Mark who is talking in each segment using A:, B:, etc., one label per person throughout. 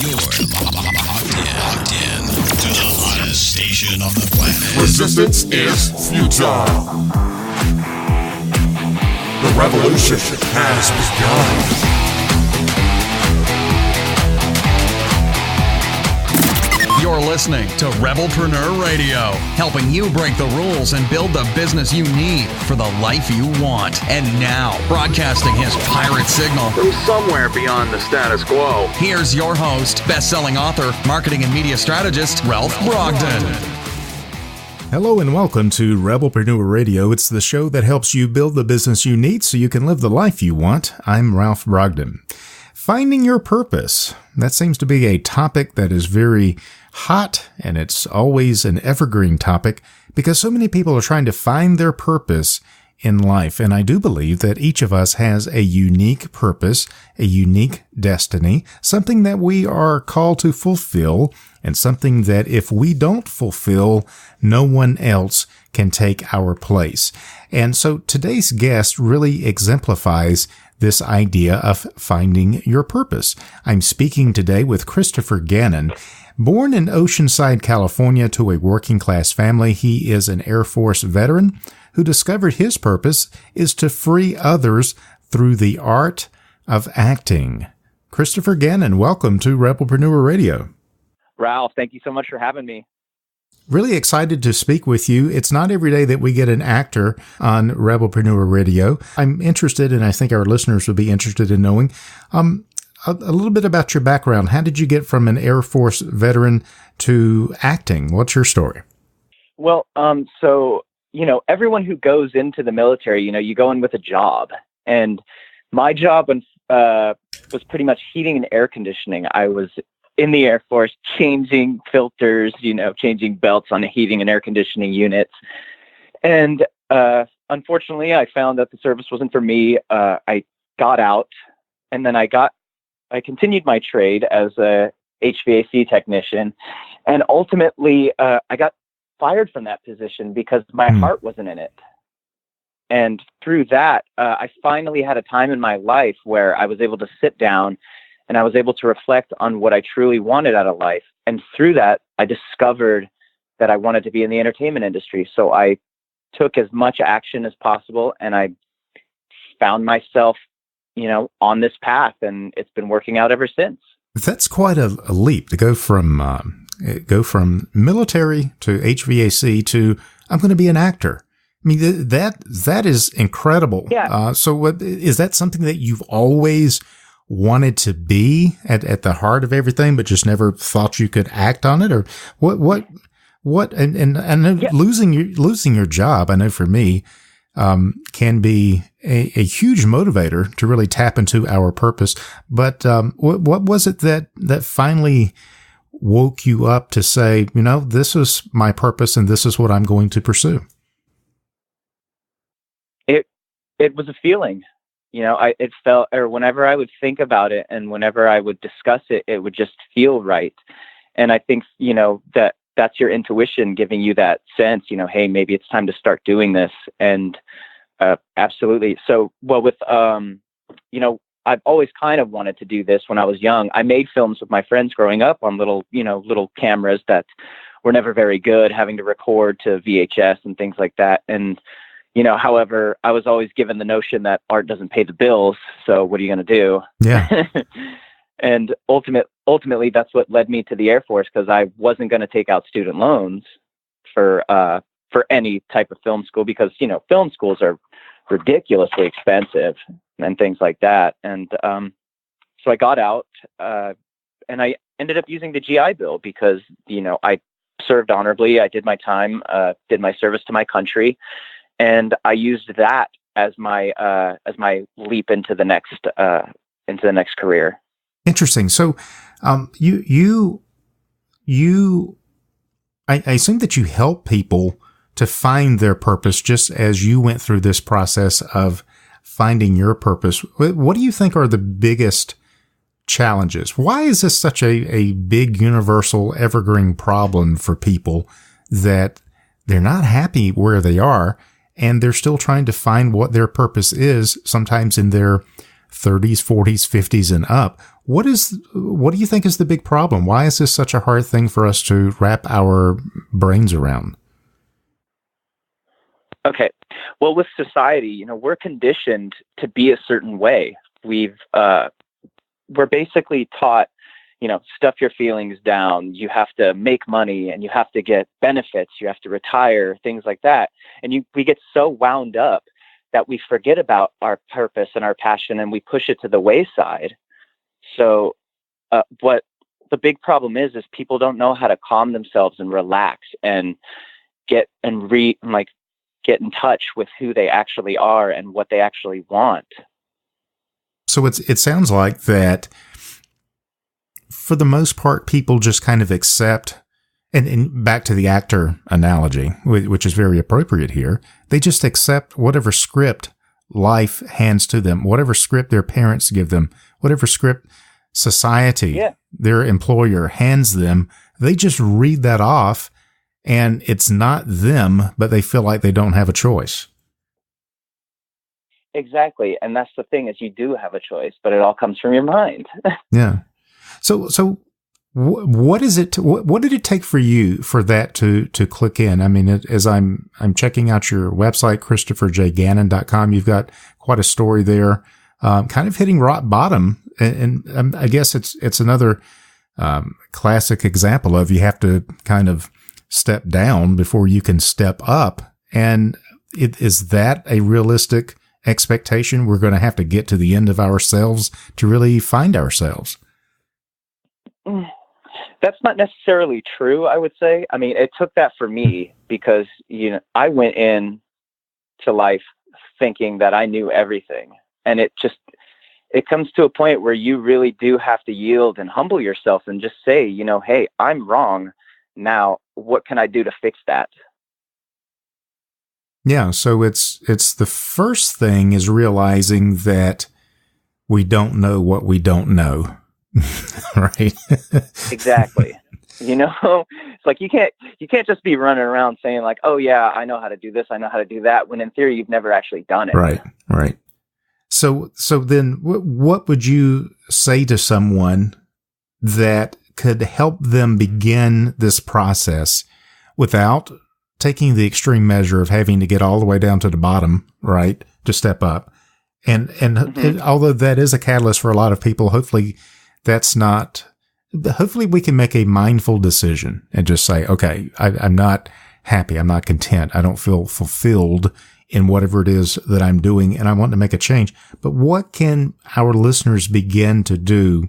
A: You're locked in to the hottest station on the planet.
B: Resistance is futile. The revolution has begun.
C: You're listening to Rebelpreneur Radio, helping you break the rules and build the business you need for the life you want. And now, broadcasting his pirate signal
D: from somewhere beyond the status quo,
C: here's your host, best-selling author, marketing and media strategist, Ralph Brogden.
E: Hello and welcome to Rebelpreneur Radio. It's the show that helps you build the business you need so you can live the life you want. I'm Ralph Brogden. Finding your purpose. That seems to be a topic that is very hot, and it's always an evergreen topic because so many people are trying to find their purpose in life. And I do believe that each of us has a unique purpose, a unique destiny, something that we are called to fulfill, and something that if we don't fulfill, no one else can take our place. And so today's guest really exemplifies this idea of finding your purpose. I'm speaking today with Christopher Gannon. Born in Oceanside, California to a working-class family, he is an Air Force veteran who discovered his purpose is to free others through the art of acting. Christopher Gannon, welcome to Rebelpreneur Radio.
D: Ralph, thank you so much for having me.
E: Really excited to speak with you. It's not every day that we get an actor on Rebelpreneur Radio. I'm interested, and I think our listeners would be interested in knowing a little bit about your background. How did you get from an Air Force veteran to acting? What's your story?
D: Well, everyone who goes into the military, you go in with a job. And my job was pretty much heating and air conditioning. I was in the Air Force changing filters, changing belts on the heating and air conditioning units. And unfortunately, I found that the service wasn't for me. I got out, and then I continued my trade as a HVAC technician, and ultimately I got fired from that position because my heart wasn't in it. And through that, I finally had a time in my life where I was able to sit down and I was able to reflect on what I truly wanted out of life. And through that, I discovered that I wanted to be in the entertainment industry. So I took as much action as possible, and I found myself on this path, and it's been working out ever since.
E: That's quite a leap to go from military to HVAC to I'm going to be an actor. I mean, that is incredible.
D: Yeah.
E: So is that something that you've always wanted to be at the heart of everything, but just never thought you could act on it? Or what, and I know losing your job, I know for me, can be a huge motivator to really tap into our purpose. But what was it that finally woke you up to say, this is my purpose and this is what I'm going to pursue?
D: It was a feeling, it felt, or whenever I would think about it and whenever I would discuss it, it would just feel right. And I think, that's your intuition giving you that sense, hey, maybe it's time to start doing this. And absolutely. So, with, I've always kind of wanted to do this when I was young. I made films with my friends growing up on little cameras that were never very good, having to record to VHS and things like that. And, however, I was always given the notion that art doesn't pay the bills. So what are you going to do?
E: Yeah.
D: And ultimately, that's what led me to the Air Force, because I wasn't going to take out student loans for any type of film school, because, film schools are ridiculously expensive and things like that. And so I got out and I ended up using the GI Bill because, I served honorably. I did my time, did my service to my country. And I used that as my leap into the next career.
E: Interesting. So, I assume that you help people to find their purpose, just as you went through this process of finding your purpose. What do you think are the biggest challenges? Why is this such a big, universal, evergreen problem for people that they're not happy where they are, and they're still trying to find what their purpose is, sometimes in their 30s, 40s, 50s, and up? what do you think is the big problem? Why is this such a hard thing for us to wrap our brains around?
D: Okay. Well, with society, we're conditioned to be a certain way. We're basically taught, stuff your feelings down. You have to make money and you have to get benefits. You have to retire, things like that. And we get so wound up that we forget about our purpose and our passion and we push it to the wayside. So what the big problem is people don't know how to calm themselves and relax and get in touch with who they actually are and what they actually want.
E: So it sounds like that for the most part, people just kind of accept, and back to the actor analogy, which is very appropriate here, they just accept whatever script life hands to them, whatever script their parents give them, whatever script society, their employer hands them. They just read that off, and it's not them, but they feel like they don't have a choice.
D: Exactly. And that's the thing, is you do have a choice, but it all comes from your mind.
E: Yeah. So what is it? What did it take for you for that to click in? I mean, as I'm checking out your website, ChristopherJGannon.com, you've got quite a story there, kind of hitting rock bottom. And I guess it's another classic example of you have to kind of step down before you can step up. And is that a realistic expectation? We're going to have to get to the end of ourselves to really find ourselves.
D: That's not necessarily true, I would say. I mean, it took that for me because, I went in to life thinking that I knew everything. And it comes to a point where you really do have to yield and humble yourself and just say, hey, I'm wrong. Now, what can I do to fix that?
E: Yeah. So it's the first thing is realizing that we don't know what we don't know. Right.
D: Exactly. It's like you can't just be running around saying like, oh yeah, I know how to do this, I know how to do that, when in theory you've never actually done it.
E: Right. So then what would you say to someone that could help them begin this process without taking the extreme measure of having to get all the way down to the bottom, right, to step up? And although that is a catalyst for a lot of people, hopefully we can make a mindful decision and just say, okay, I'm not happy. I'm not content. I don't feel fulfilled in whatever it is that I'm doing, and I want to make a change. But what can our listeners begin to do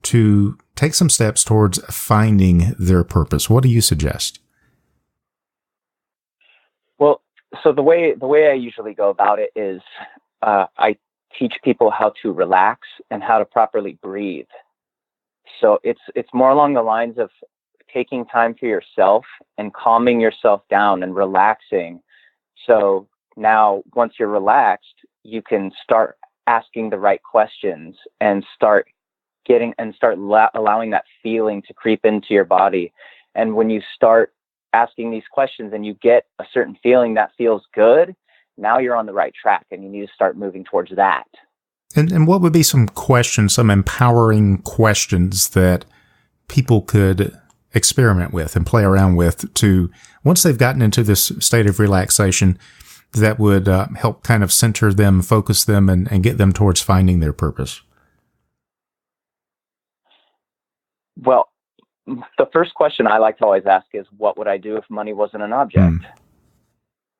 E: to take some steps towards finding their purpose? What do you suggest?
D: Well, so the way I usually go about it is I teach people how to relax and how to properly breathe. So it's more along the lines of taking time for yourself and calming yourself down and relaxing. So now once you're relaxed, you can start asking the right questions and start allowing that feeling to creep into your body. And when you start asking these questions and you get a certain feeling that feels good, now you're on the right track and you need to start moving towards that.
E: And what would be some questions, some empowering questions that people could experiment with and play around with to, once they've gotten into this state of relaxation, that would help kind of center them, focus them, and get them towards finding their purpose?
D: Well, the first question I like to always ask is, what would I do if money wasn't an object?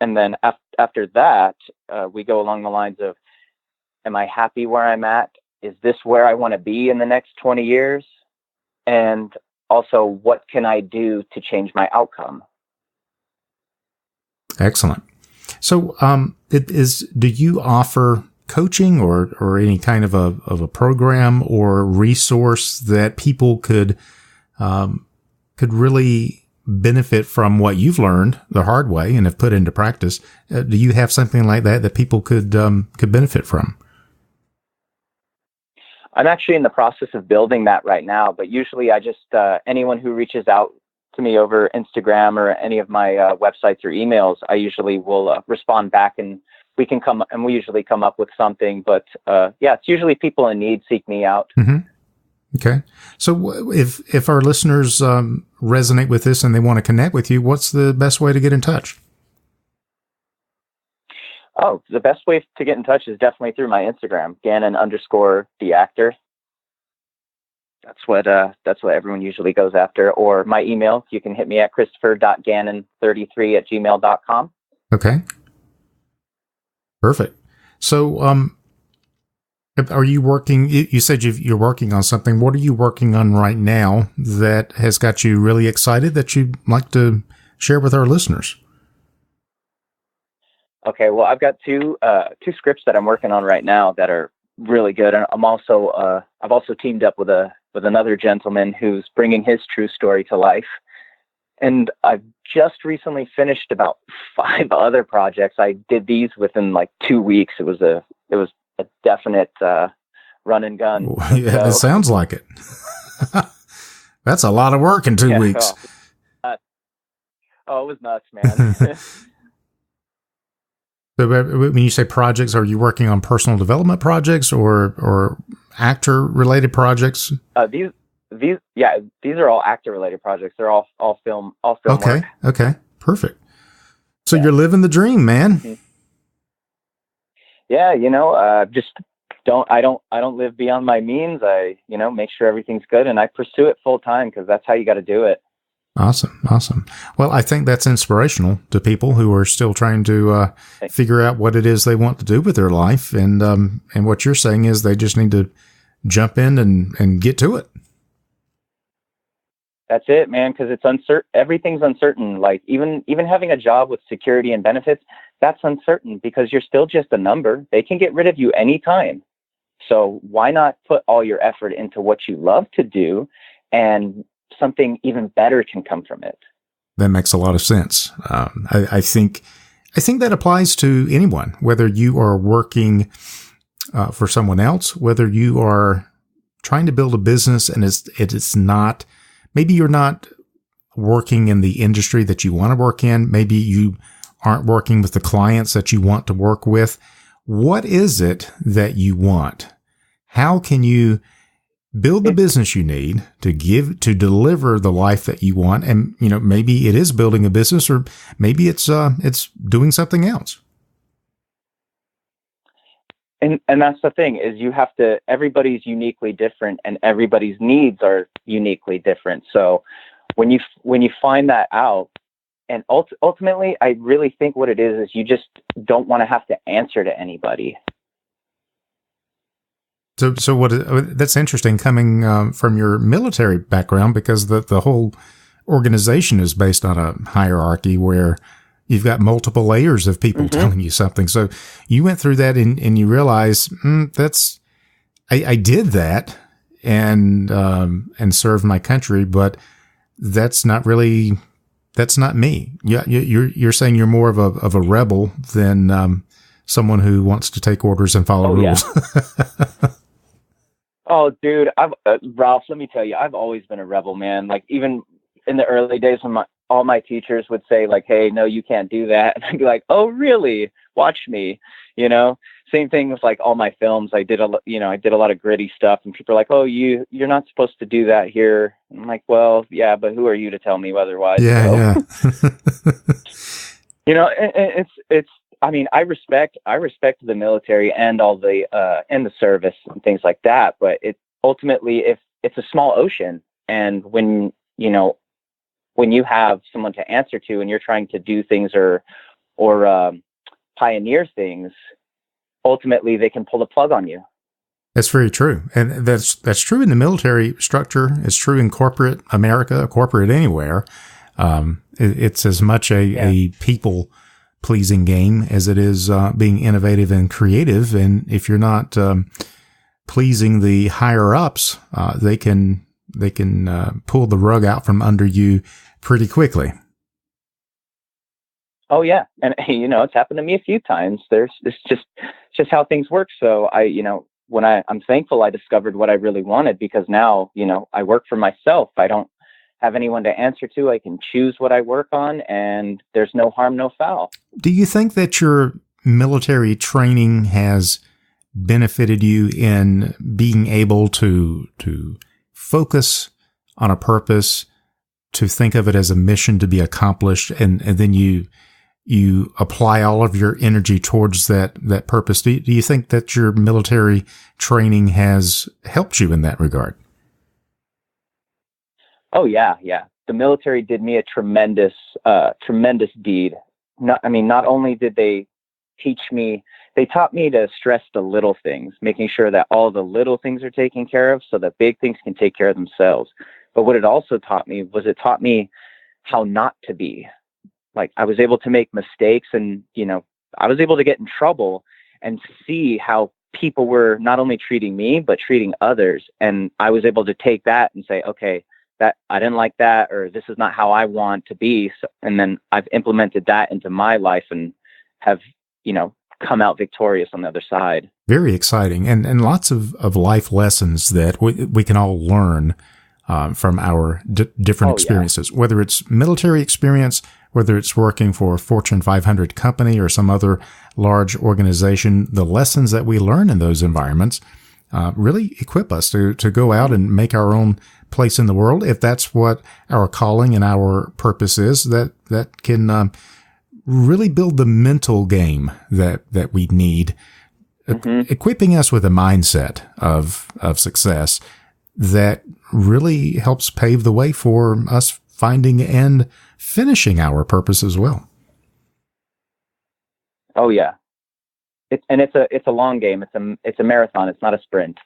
D: And then after that, we go along the lines of, am I happy where I'm at? Is this where I want to be in the next 20 years? And also, what can I do to change my outcome?
E: Excellent. So, do you offer coaching or any kind of a program or resource that people could really benefit from what you've learned the hard way and have put into practice? Do you have something like that people could benefit from?
D: I'm actually in the process of building that right now, but usually I just, anyone who reaches out to me over Instagram or any of my websites or emails, I usually will respond back, and we usually come up with something. But it's usually people in need seek me out.
E: Mm-hmm. Okay. So if our listeners resonate with this and they want to connect with you, what's the best way to get in touch?
D: Oh, the best way to get in touch is definitely through my Instagram, Gannon_the actor. That's what everyone usually goes after. Or my email, you can hit me at christopher.gannon33@gmail.com.
E: Okay. Perfect. So, are you working, you said you're working on something. What are you working on right now that has got you really excited that you'd like to share with our listeners?
D: Okay. Well, I've got two scripts that I'm working on right now that are really good. And I've also teamed up with another gentleman who's bringing his true story to life. And I've just recently finished about 5 other projects. I did these within like 2 weeks. It was a definite run and gun.
E: Yeah, it sounds like it. That's a lot of work in 2 weeks.
D: It was nuts, man.
E: So when you say projects, are you working on personal development projects or actor related projects?
D: These are all actor related projects. They're all film
E: Okay.
D: work.
E: Okay. Perfect. So you're living the dream, man.
D: Mm-hmm. Yeah. Just I don't live beyond my means. I, make sure everything's good and I pursue it full time because that's how you got to do it.
E: Awesome. Well, I think that's inspirational to people who are still trying to figure out what it is they want to do with their life. And what you're saying is they just need to jump in and get to it.
D: That's it, man. Because it's uncertain. Everything's uncertain. Like even having a job with security and benefits, that's uncertain because you're still just a number. They can get rid of you anytime. So why not put all your effort into what you love to do, and something even better can come from it.
E: That makes a lot of sense. I think that applies to anyone, whether you are working for someone else, whether you are trying to build a business and it's not, maybe you're not working in the industry that you want to work in. Maybe you aren't working with the clients that you want to work with. What is it that you want? How can you build the business you need to deliver the life that you want? And, maybe it is building a business, or maybe it's doing something else.
D: And that's the thing is everybody's uniquely different and everybody's needs are uniquely different. So when you find that out, and ultimately, I really think what it is you just don't want to have to answer to anybody.
E: So that's interesting coming from your military background, because the whole organization is based on a hierarchy where you've got multiple layers of people telling you something. So you went through that and you realize I did that and served my country, but that's not me. Yeah, you're saying you're more of a rebel than someone who wants to take orders and follow rules.
D: Yeah. Oh, dude, Ralph, let me tell you, I've always been a rebel, man. Like even in the early days when all my teachers would say like, "Hey, no, you can't do that." And I'd be like, "Oh, really? Watch me." Same thing with like all my films. I did a lot of gritty stuff, and people are like, "Oh, you're not supposed to do that here." And I'm like, "Well, yeah, but who are you to tell me otherwise?"
E: Yeah.
D: It's. I mean, I respect the military and all the and the service and things like that. But ultimately, if it's a small ocean, and when you have someone to answer to, and you're trying to do things or pioneer things, ultimately they can pull the plug on you.
E: That's very true, and that's true in the military structure. It's true in corporate America, corporate anywhere. It's as much a people pleasing game as it is being innovative and creative. And if you're not pleasing the higher ups, they can pull the rug out from under you pretty quickly.
D: Oh yeah, and it's happened to me a few times. It's just how things work. So I'm thankful I discovered what I really wanted, because now I work for myself. I don't have anyone to answer to. I can choose what I work on, and there's no harm, no foul.
E: Do you think that your military training has benefited you in being able to focus on a purpose, to think of it as a mission to be accomplished, and then you apply all of your energy towards that purpose. Do you think that your military training has helped you in that regard?
D: Oh yeah. The military did me a tremendous deed. Not only did they taught me to stress the little things, making sure that all the little things are taken care of so that big things can take care of themselves. But what it also taught me was it taught me how not to be. Like, I was able to make mistakes, and, I was able to get in trouble and see how people were not only treating me, but treating others. And I was able to take that and say, okay, that I didn't like that, or this is not how I want to be. So, and then I've implemented that into my life and have, come out victorious on the other side. Very
E: exciting. And lots of life lessons that we can all learn from our different experiences, whether it's military experience, whether it's working for a Fortune 500 company or some other large organization. The lessons that we learn in those environments really equip us to go out and make our own place in the world. If that's what our calling and our purpose is, that can really build the mental game that we need, equipping us with a mindset of success that really helps pave the way for us finding and finishing our purpose as well. Oh yeah.
D: It's a long game. It's a marathon. It's not a sprint,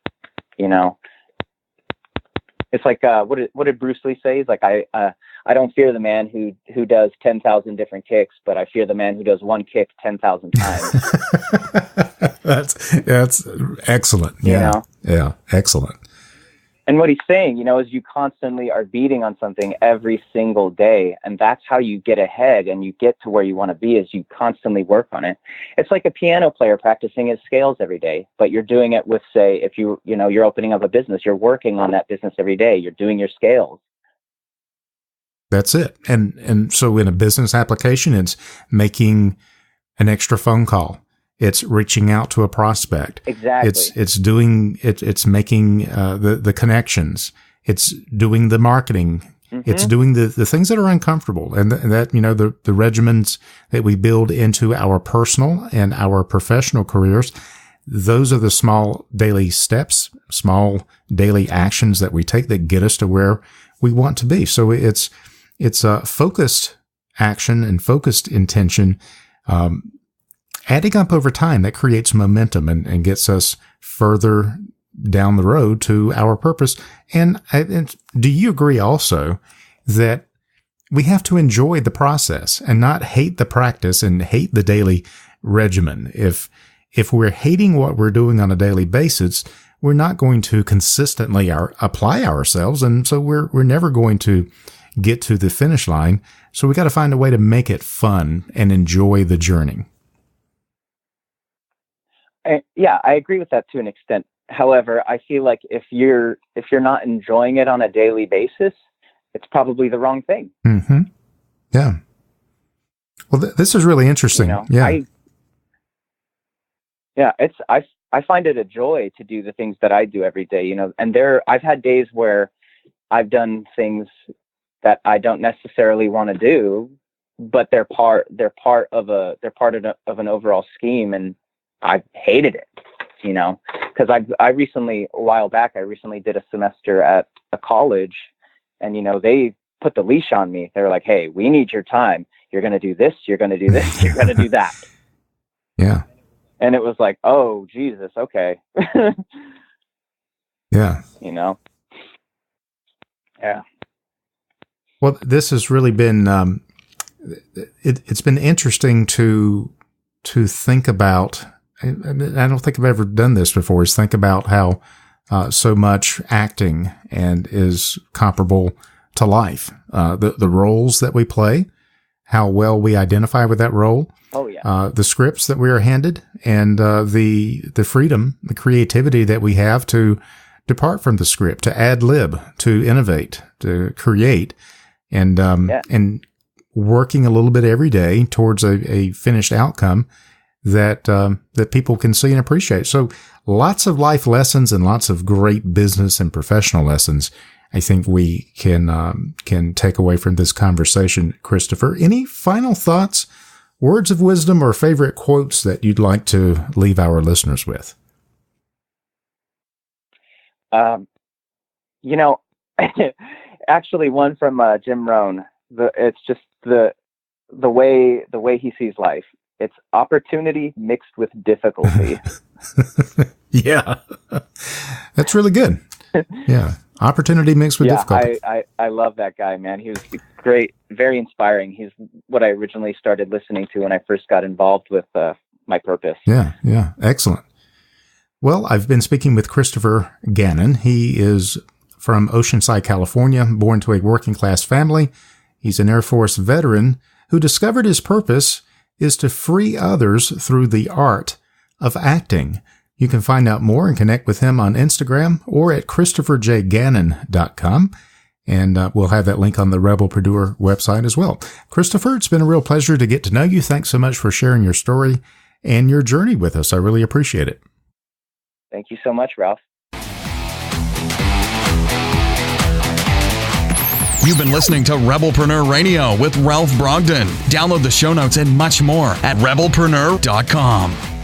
D: It's like, what did Bruce Lee say? He's like, I don't fear the man who does 10,000 different kicks, but I fear the man who does one kick 10,000 times.
E: That's excellent. Yeah. Yeah. Excellent.
D: And what he's saying, is you constantly are beating on something every single day. And that's how you get ahead and you get to where you want to be, is you constantly work on it. It's like a piano player practicing his scales every day, but you're doing it with, say, if you're opening up a business, you're working on that business every day. You're doing your scales.
E: That's it. And so in a business application, it's making an extra phone call. It's reaching out to a prospect.
D: Exactly.
E: It's making the connections. It's doing the marketing. Mm-hmm. It's doing the things that are uncomfortable, and that the regimens that we build into our personal and our professional careers. Those are the small daily steps, small daily actions that we take that get us to where we want to be. So it's a focused action and focused intention. Adding up over time, that creates momentum and gets us further down the road to our purpose. And do you agree also that we have to enjoy the process and not hate the practice and hate the daily regimen? If we're hating what we're doing on a daily basis, we're not going to consistently apply ourselves. And so we're never going to get to the finish line. So we got to find a way to make it fun and enjoy the journey.
D: I agree with that to an extent. However, I feel like if you're not enjoying it on a daily basis, it's probably the wrong thing.
E: Mm-hmm. Yeah. Well, this is really interesting.
D: I find it a joy to do the things that I do every day. And I've had days where I've done things that I don't necessarily want to do, but they're part of an overall scheme, and I hated it, because I recently, a while back, did a semester at a college, and, they put the leash on me. They were like, hey, we need your time. You're going to do this. You're going to do this. You're going to do that.
E: Yeah.
D: And it was like, oh, Jesus. Okay.
E: Yeah.
D: Yeah.
E: Well, this has really been, it's been interesting to think about. I don't think I've ever done this before, is think about how so much acting and is comparable to life. The roles that we play, how well we identify with that role.
D: Oh yeah.
E: The scripts that we are handed, and the freedom, the creativity that we have to depart from the script, to ad lib, to innovate, to create, and working a little bit every day towards a finished outcome. that that people can see and appreciate. So lots of life lessons and lots of great business and professional lessons I think we can take away from this conversation. Christopher, any final thoughts, words of wisdom, or favorite quotes that you'd like to leave our listeners with?
D: Actually, one from Jim Rohn. It's just the way he sees life. It's opportunity mixed with difficulty.
E: Yeah, that's really good. Yeah, opportunity mixed with difficulty.
D: I love that guy, man. He was great, very inspiring. He's what I originally started listening to when I first got involved with my purpose.
E: Yeah, excellent. Well, I've been speaking with Christopher Gannon. He is from Oceanside, California, born to a working-class family. He's an Air Force veteran who discovered his purpose is to free others through the art of acting. You can find out more and connect with him on Instagram or at ChristopherJGannon.com. And we'll have that link on the Rebelpreneur website as well. Christopher, it's been a real pleasure to get to know you. Thanks so much for sharing your story and your journey with us. I really appreciate it.
D: Thank you so much, Ralph.
C: You've been listening to Rebelpreneur Radio with Ralph Brogden. Download the show notes and much more at Rebelpreneur.com.